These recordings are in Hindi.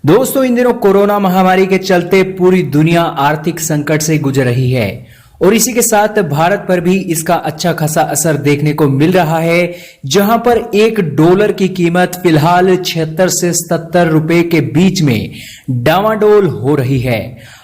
दोस्तों, इन दिनों कोरोना महामारी के चलते पूरी दुनिया आर्थिक संकट से गुजर रही है और इसी के साथ भारत पर भी इसका अच्छा खासा असर देखने को मिल रहा है, जहां पर $1 की कीमत फिलहाल 76 से 77 रुपए के बीच में डावाडोल हो रही है।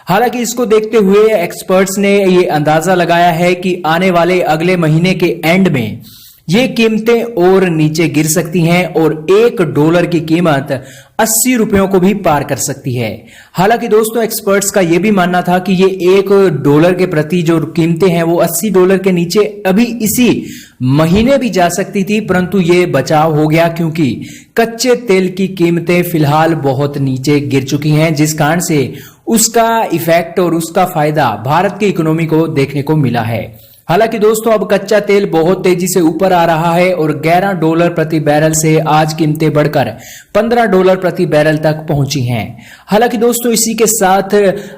हालांकि इसको देखते हुए एक्सपर्ट्स ने ये अंदाजा लगाया है कि आने वाले अगले महीने के एंड में ये कीमतें और नीचे गिर सकती हैं और $1 की कीमत 80 रुपयों को भी पार कर सकती है। हालांकि दोस्तों, एक्सपर्ट्स का यह भी मानना था कि ये $1 के प्रति जो कीमतें हैं वो $80 के नीचे अभी इसी महीने भी जा सकती थी, परंतु ये बचाव हो गया क्योंकि कच्चे तेल की कीमतें फिलहाल बहुत नीचे गिर चुकी हैं, जिस कारण से उसका इफेक्ट और उसका फायदा भारत की इकोनॉमी को देखने को मिला है। हालांकि दोस्तों, अब कच्चा तेल बहुत तेजी से ऊपर आ रहा है और $11 प्रति बैरल से आज कीमतें बढ़कर $15 प्रति बैरल तक पहुंची हैं। हालांकि दोस्तों, इसी के साथ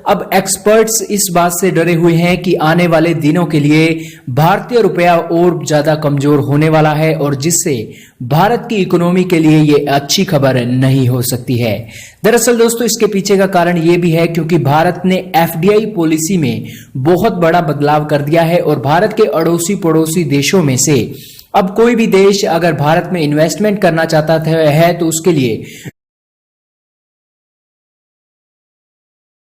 अब एक्सपर्ट्स इस बात से डरे हुए हैं कि आने वाले दिनों के लिए भारतीय रुपया और ज्यादा कमजोर होने वाला है और जिससे भारत की इकोनॉमी के लिए ये अच्छी खबर नहीं हो सकती है। दरअसल दोस्तों, इसके पीछे का कारण ये भी है क्योंकि भारत ने FDI पॉलिसी में बहुत बड़ा बदलाव कर दिया है और भारत के अड़ोसी पड़ोसी देशों में से अब कोई भी देश अगर भारत में इन्वेस्टमेंट करना चाहता है तो उसके लिए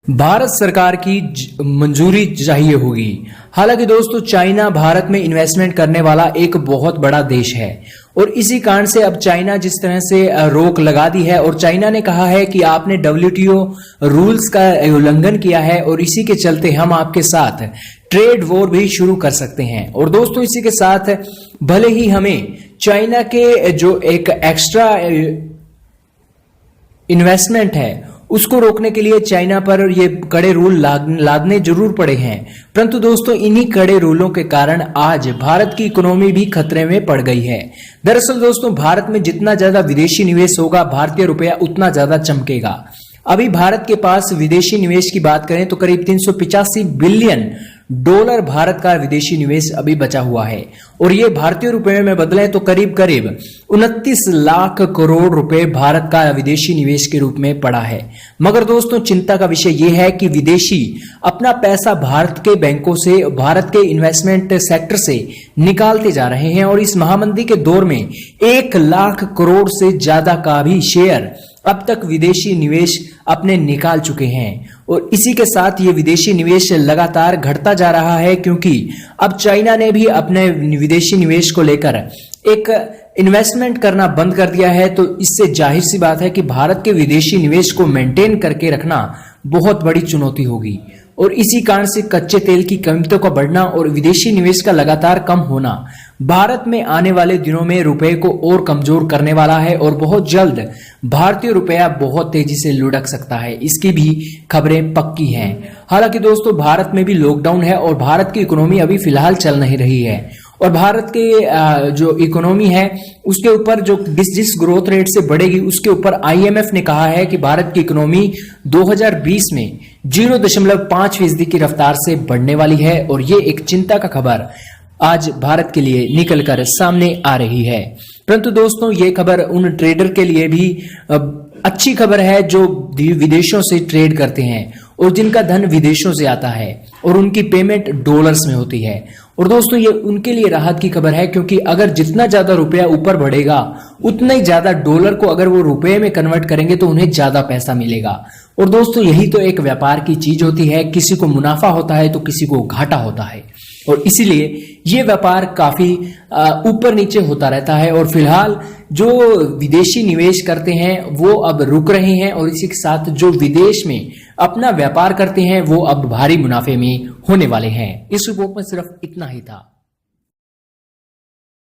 भारत सरकार की मंजूरी चाहिए होगी। हालांकि दोस्तों, चाइना भारत में इन्वेस्टमेंट करने वाला एक बहुत बड़ा देश है और इसी कारण से अब चाइना जिस तरह से रोक लगा दी है और चाइना ने कहा है कि आपने WTO रूल्स का उल्लंघन किया है और इसी के चलते हम आपके साथ ट्रेड वॉर भी शुरू कर सकते हैं। और दोस्तों, इसी के साथ भले ही हमें चाइना के जो एक एक्स्ट्रा इन्वेस्टमेंट है उसको रोकने के लिए चाइना पर ये कड़े रूल लादने जरूर पड़े हैं, परंतु दोस्तों, इन्हीं कड़े रूलों के कारण आज भारत की इकोनॉमी भी खतरे में पड़ गई है। दरअसल दोस्तों, भारत में जितना ज्यादा विदेशी निवेश होगा, भारतीय रुपया उतना ज्यादा चमकेगा। अभी भारत के पास विदेशी निवेश की बात करें तो करीब $385 बिलियन भारत का विदेशी निवेश अभी बचा हुआ है और ये भारतीय रुपए में बदले तो करीब करीब 29 लाख करोड़ रुपए भारत का विदेशी निवेश के रूप में पड़ा है। मगर दोस्तों, चिंता का विषय यह है कि विदेशी अपना पैसा भारत के बैंकों से, भारत के इन्वेस्टमेंट सेक्टर से निकालते जा रहे हैं और इस महामंदी के दौर में 1 लाख करोड़ से ज्यादा का भी शेयर अब तक विदेशी निवेश अपने निकाल चुके हैं और इसी के साथ ये विदेशी निवेश लगातार घटता जा रहा है क्योंकि अब चाइना ने भी अपने विदेशी निवेश को लेकर एक इन्वेस्टमेंट करना बंद कर दिया है। तो इससे जाहिर सी बात है कि भारत के विदेशी निवेश को मेंटेन करके रखना बहुत बड़ी चुनौती होगी और इसी कारण से कच्चे तेल की कीमतों का बढ़ना और विदेशी निवेश का लगातार कम होना भारत में आने वाले दिनों में रुपए को और कमजोर करने वाला है और बहुत जल्द भारतीय रुपया बहुत तेजी से लुढ़क सकता है, इसकी भी खबरें पक्की हैं। हालांकि दोस्तों, भारत में भी लॉकडाउन है और भारत की इकोनॉमी अभी फिलहाल चल नहीं रही है और भारत के जो इकोनॉमी है उसके ऊपर जो जिस ग्रोथ रेट से बढ़ेगी उसके ऊपर IMF ने कहा है कि भारत की इकोनॉमी 2020 में 0.5% की रफ्तार से बढ़ने वाली है और ये एक चिंता का खबर आज भारत के लिए निकलकर सामने आ रही है। परंतु दोस्तों, ये खबर उन ट्रेडर के लिए भी अच्छी खबर है जो विदेशों से ट्रेड करते हैं और जिनका धन विदेशों से आता है और उनकी पेमेंट डॉलर्स में होती है। और दोस्तों, ये उनके लिए राहत की खबर है क्योंकि अगर जितना ज्यादा रुपया ऊपर बढ़ेगा उतना ही ज्यादा डॉलर को अगर वो रुपए में कन्वर्ट करेंगे तो उन्हें ज्यादा पैसा मिलेगा। और दोस्तों, यही तो एक व्यापार की चीज होती है, किसी को मुनाफा होता है तो किसी को घाटा होता है और इसीलिए ये व्यापार काफी ऊपर नीचे होता रहता है और फिलहाल जो विदेशी निवेश करते हैं वो अब रुक रहे हैं और इसी के साथ जो विदेश में अपना व्यापार करते हैं वो अब भारी मुनाफे में होने वाले हैं। इस रिपोर्ट में सिर्फ इतना ही था।